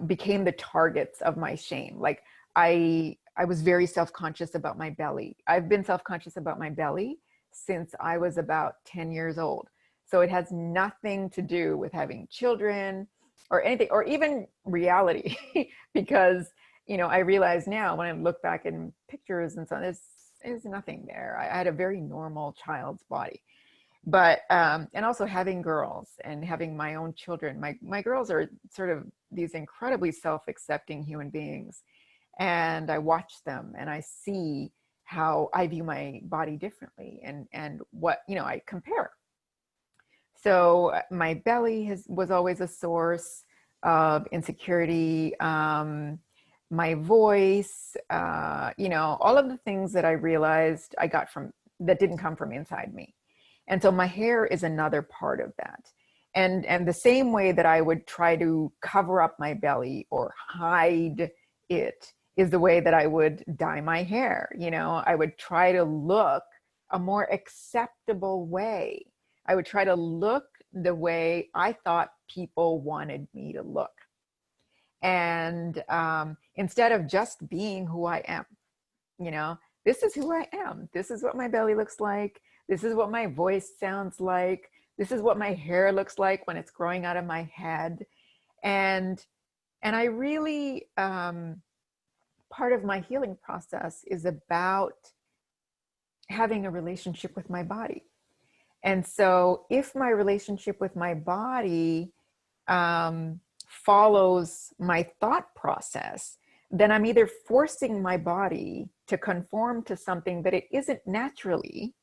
became the targets of my shame. Like I was very self-conscious about my belly. I've been self-conscious about my belly since I was about 10 years old. So it has nothing to do with having children or anything, or even reality, because, I realize now when I look back in pictures and so on, there's nothing there. I had a very normal child's body. But and also having girls and having my own children, my girls are sort of these incredibly self-accepting human beings, and I watch them and I see how I view my body differently, and what, I compare. So my belly was always a source of insecurity. My voice, all of the things that I realized I got from that didn't come from inside me. And so my hair is another part of that. And the same way that I would try to cover up my belly or hide it is the way that I would dye my hair. I would try to look a more acceptable way. I would try to look the way I thought people wanted me to look. And instead of just being who I am, this is who I am. This is what my belly looks like. This is what my voice sounds like. This is what my hair looks like when it's growing out of my head. And I really, part of my healing process is about having a relationship with my body. And so if my relationship with my body follows my thought process, then I'm either forcing my body to conform to something that it isn't naturally,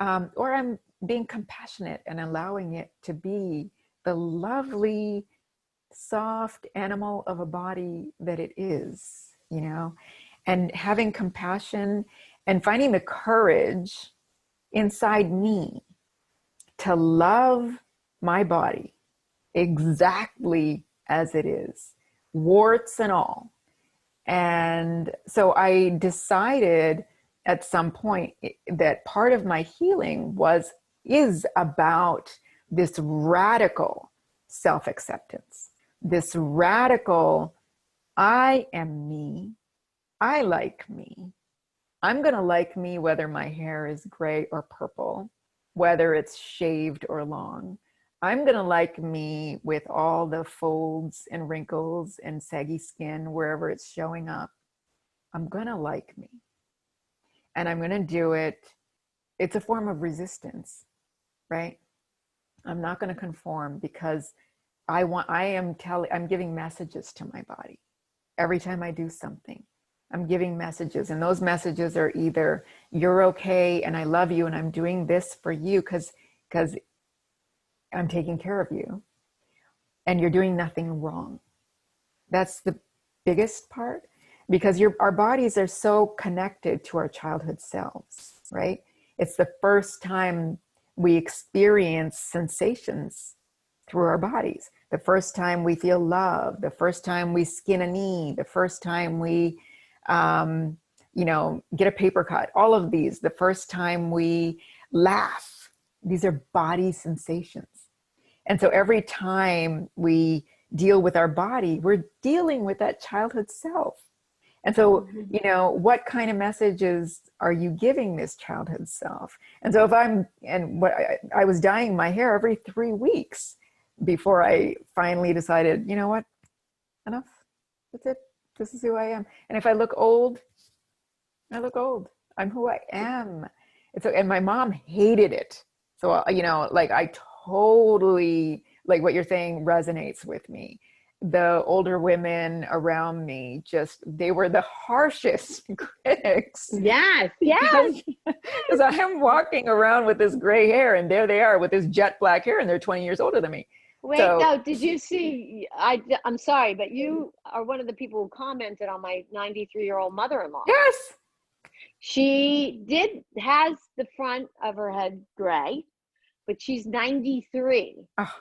or I'm being compassionate and allowing it to be the lovely, soft animal of a body that it is, and having compassion and finding the courage inside me to love my body exactly as it is, warts and all. And so I decided at some point that part of my healing is about this radical self-acceptance. this radical, I am me, I like me. I'm going to like me whether my hair is gray or purple, whether it's shaved or long. I'm going to like me with all the folds and wrinkles and saggy skin wherever it's showing up. I'm going to like me. And I'm going to do it. It's a form of resistance, right? I'm not going to conform because I'm giving messages to my body every time I do something. I'm giving messages, and those messages are either you're okay and I love you and I'm doing this for you because I'm taking care of you, and you're doing nothing wrong. That's the biggest part, because our bodies are so connected to our childhood selves, right? It's the first time we experience sensations through our bodies. The first time we feel love, the first time we skin a knee, the first time we get a paper cut, all of these, the first time we laugh, these are body sensations. And so every time we deal with our body, we're dealing with that childhood self. And so, what kind of messages are you giving this childhood self? And so I was dyeing my hair every 3 weeks before I finally decided, you know what, enough, that's it. This is who I am. And if I look old, I look old. I'm who I am. And my mom hated it. So, I totally, like what you're saying resonates with me. The older women around me, they were the harshest critics. Yes, yes. Because I am walking around with this gray hair, and there they are with this jet black hair, and they're 20 years older than me. Wait, no, did you see, I'm sorry, but you are one of the people who commented on my 93-year-old mother-in-law. Yes. She has the front of her head gray, but she's 93. Oh,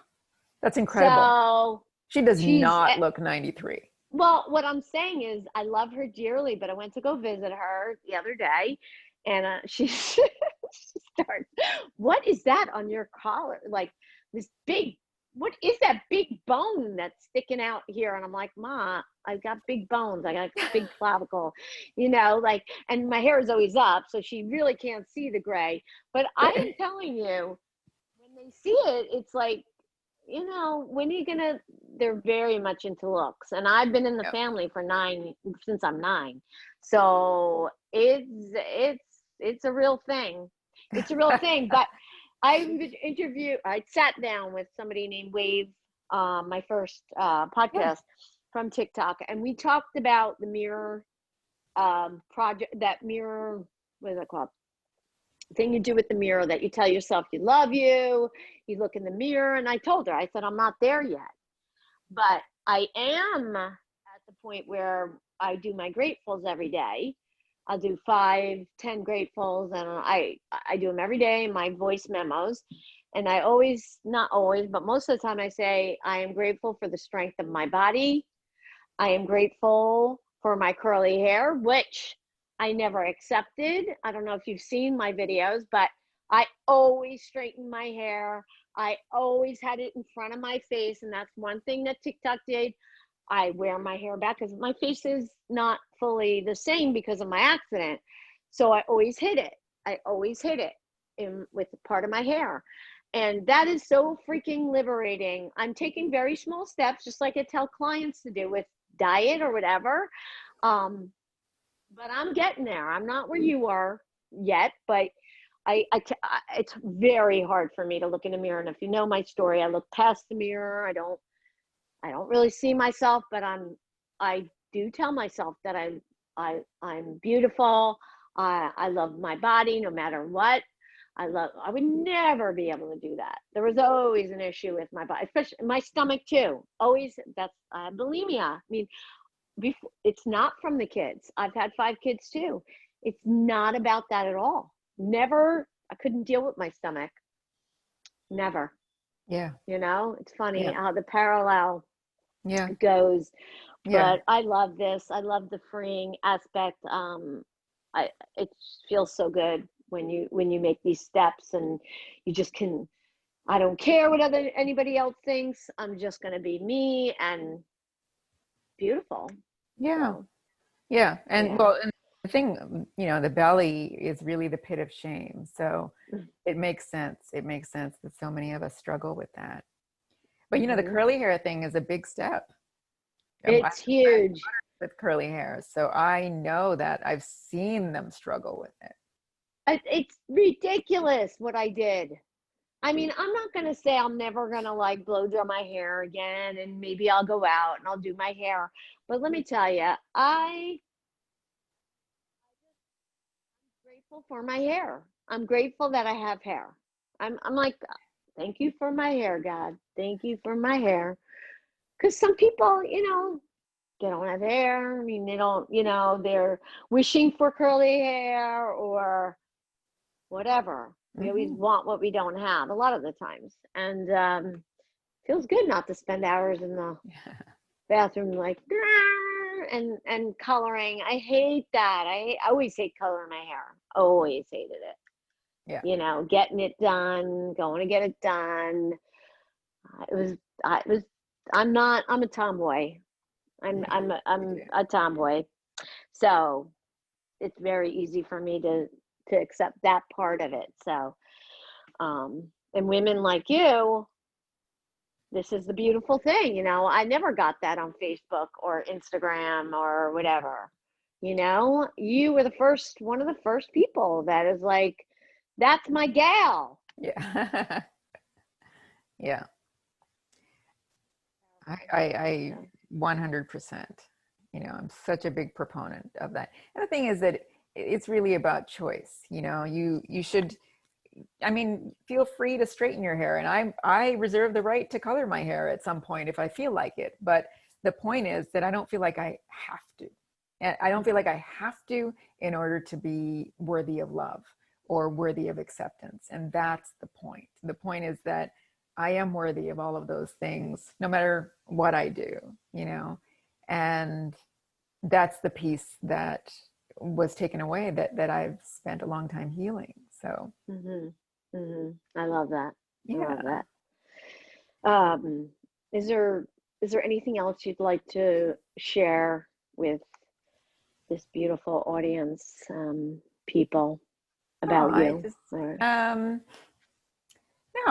that's incredible. So she does not look 93. Well, what I'm saying is I love her dearly, but I went to go visit her the other day, and she starts, what is that on your collar? Like this big, what is that big bone that's sticking out here? And I'm like, Ma, I've got big bones. I got big clavicle, and my hair is always up, so she really can't see the gray. But I am telling you, when they see it, it's like, when are you gonna, they're very much into looks. And I've been in the family for since I'm 9. So it's a real thing. It's a real thing. But I sat down with somebody named Wave, my first podcast from TikTok, and we talked about the mirror project, that mirror, what is that called? Thing you do with the mirror that you tell yourself you love you look in the mirror. And I told her, I said, I'm not there yet, but I am at the point where I do my gratefuls every day. I'll do 5-10 gratefuls, and I do them every day in my voice memos. And I always, not always, but most of the time I say, I am grateful for the strength of my body. I am grateful for my curly hair, which I never accepted. I don't know if you've seen my videos, but I always straightened my hair. I always had it in front of my face. And that's one thing that TikTok did. I wear my hair back because my face is not fully the same because of my accident. So I always hid it. With part of my hair. And that is so freaking liberating. I'm taking very small steps, just like I tell clients to do with diet or whatever. But I'm getting there. I'm not where you are yet, but it's very hard for me to look in the mirror. And if you know my story, I look past the mirror. I don't really see myself, but I do tell myself that I'm beautiful. I love my body no matter what. I would never be able to do that. There was always an issue with my body, especially my stomach too. Always, that's bulimia. I mean, it's not from the kids. I've had 5 kids too. It's not about that at all. Never. I couldn't deal with my stomach. Never. Yeah. It's funny how the parallel goes. Yeah. But I love this. I love the freeing aspect. It feels so good when you make these steps, and you just can I don't care what anybody else thinks. I'm just going to be me, and beautiful. Yeah. So, Yeah. And yeah. well, and the thing, the belly is really the pit of shame. So it makes sense. It makes sense that so many of us struggle with that. But the Mm-hmm. curly hair thing is a big step. I have It's huge. with curly hair, so I know that I've seen them struggle with it. It's ridiculous what I did. I mean, I'm not going to say I'm never going to like blow dry my hair again, and maybe I'll go out and I'll do my hair. But let me tell you, I'm grateful for my hair. I'm grateful that I have hair. I'm like, thank you for my hair, God. Thank you for my hair. Because some people, they don't have hair. I mean, they don't, they're wishing for curly hair or whatever. We always Hmm. want what we don't have a lot of the times. And feels good not to spend hours in the bathroom like and coloring. I hate that. I always hate coloring my hair. Always hated it. Yeah. Getting it done, going to get it done. It was it was I'm a tomboy. I'm a tomboy. So it's very easy for me to accept that part of it. So and women like you, this is the beautiful thing. I never got that on Facebook or Instagram or whatever. You were one of the first people that is like, that's my gal. Yeah. Yeah. I 100%, I'm such a big proponent of that. And the thing is that it's really about choice. You should, I mean, feel free to straighten your hair, and I reserve the right to color my hair at some point if I feel like it. But the point is that I don't feel like I have to. And I don't feel like I have to in order to be worthy of love or worthy of acceptance. And that's the point. The point is that I am worthy of all of those things, no matter what I do. And that's the piece that was taken away that I've spent a long time healing. So Mm-hmm. Mm-hmm. I love that. I love yeah. that. Um, is there anything else you'd like to share with this beautiful audience, people Oh, about I you? just Or, no,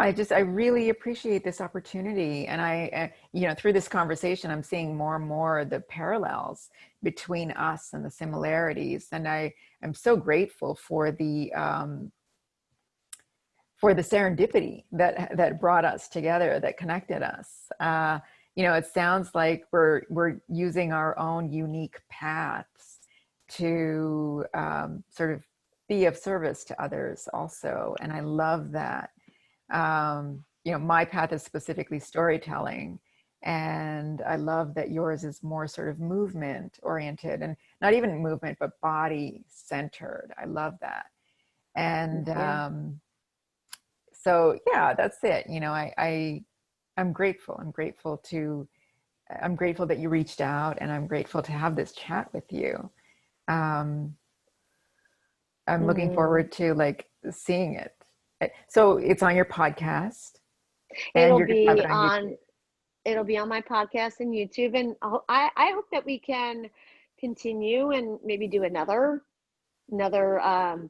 I really appreciate this opportunity. And through this conversation, I'm seeing more and more the parallels between us and the similarities. And I am so grateful for the serendipity that brought us together, that connected us. It sounds like we're using our own unique paths to sort of be of service to others also, and I love that. My path is specifically storytelling, and I love that yours is more sort of movement oriented, and not even movement but body centered. I love that. And yeah. so yeah, that's it. I'm grateful. I'm grateful that you reached out, and I'm grateful to have this chat with you. um I'm looking Mm. forward to like seeing it. So it's on your podcast, and It'll you're going to have be it on on YouTube. it'll be on my podcast and YouTube, and I hope that we can continue and maybe do another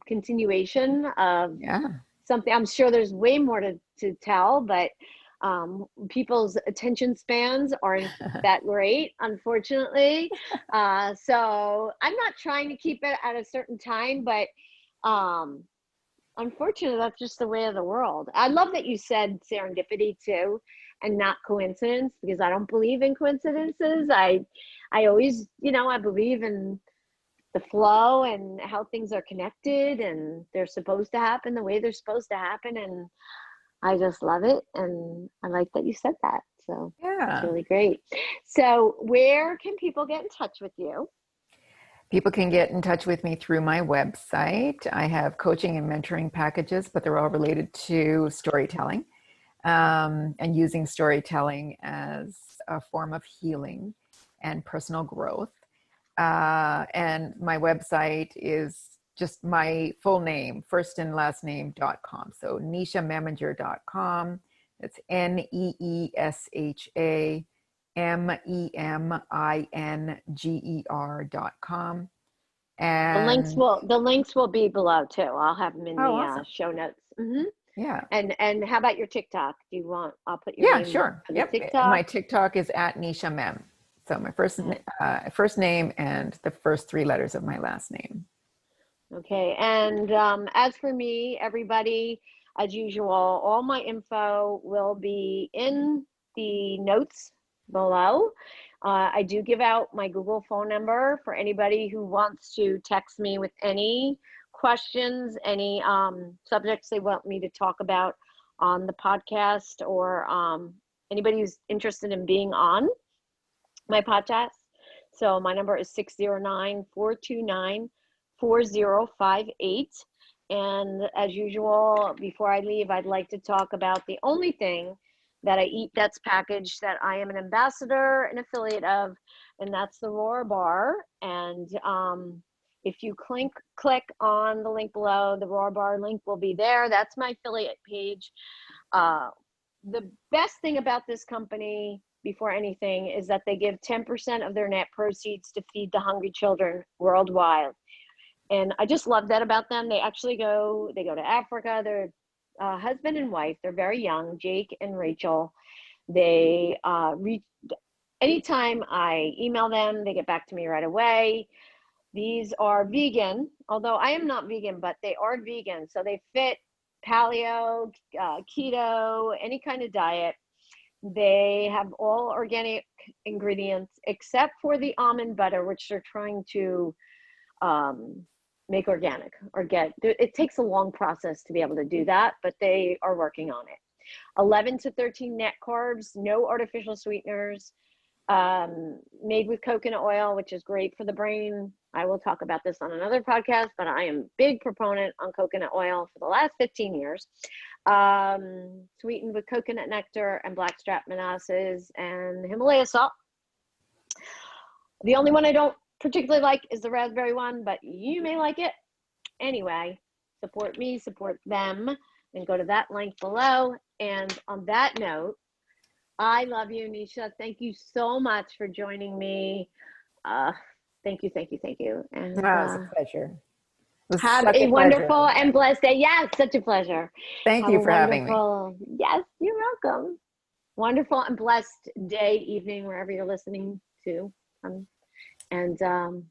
continuation of Yeah. something. I'm sure there's way more to tell, but people's attention spans aren't that great, unfortunately. So I'm not trying to keep it at a certain time, but um, unfortunately, that's just the way of the world. I love that you said serendipity too, and not coincidence, because I don't believe in coincidences. I always, I believe in the flow and how things are connected and they're supposed to happen the way they're supposed to happen. And I just love it. And I like that you said that. So it's Yeah. really great. So where can people get in touch with you? People can get in touch with me through my website. I have coaching and mentoring packages, but they're all related to storytelling, and using storytelling as a form of healing and personal growth. And my website is just my full name, first and last name.com. So neeshameminger.com. It's NeeshaMeminger.com. And The links will be below too. I'll have them in oh, the awesome. show notes. Yeah. And how about your TikTok? Do you want? I'll put your Yeah, name sure. for the Yep. TikTok. My TikTok is at Neesha Mem. So my first name and the first three letters of my last name. Okay. And as for me, everybody, as usual, all my info will be in the notes below. I do give out my Google phone number for anybody who wants to text me with any questions, any subjects they want me to talk about on the podcast, or anybody who's interested in being on my podcast. So my number is 609-429-4058. And as usual, before I leave, I'd like to talk about the only thing that I eat that's packaged that I am an ambassador and affiliate of, and that's the Roar Bar. And if you click on the link below, the Roar Bar link will be there. That's my affiliate page. The best thing about this company, before anything, is that they give 10% of their net proceeds to feed the hungry children worldwide. And I just love that about them. They go to Africa. They're husband and wife. They're very young, Jake and Rachel. They anytime I email them, they get back to me right away. These are vegan, although I am not vegan, but they are vegan. So they fit paleo, keto, any kind of diet. They have all organic ingredients except for the almond butter, which they're trying to make organic or get. It takes a long process to be able to do that, but they are working on it. 11 to 13 net carbs, no artificial sweeteners, made with coconut oil, which is great for the brain. I will talk about this on another podcast, but I am a big proponent on coconut oil for the last 15 years. Sweetened with coconut nectar and blackstrap molasses and Himalaya salt. The only one I don't particularly like is the raspberry one, but you may like it. Anyway, support me, support them, and go to that link below. And on that note, I love you, Neesha. Thank you so much for joining me. Thank you. And It was a pleasure. It was have such a a pleasure. wonderful and blessed day. Yes, such a pleasure. Thank Have you a for having me. wonderful, yes, you're welcome. Wonderful and blessed day, evening, wherever you're listening to. And I'm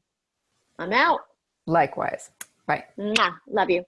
out. Likewise. Bye. Mwah. Love you.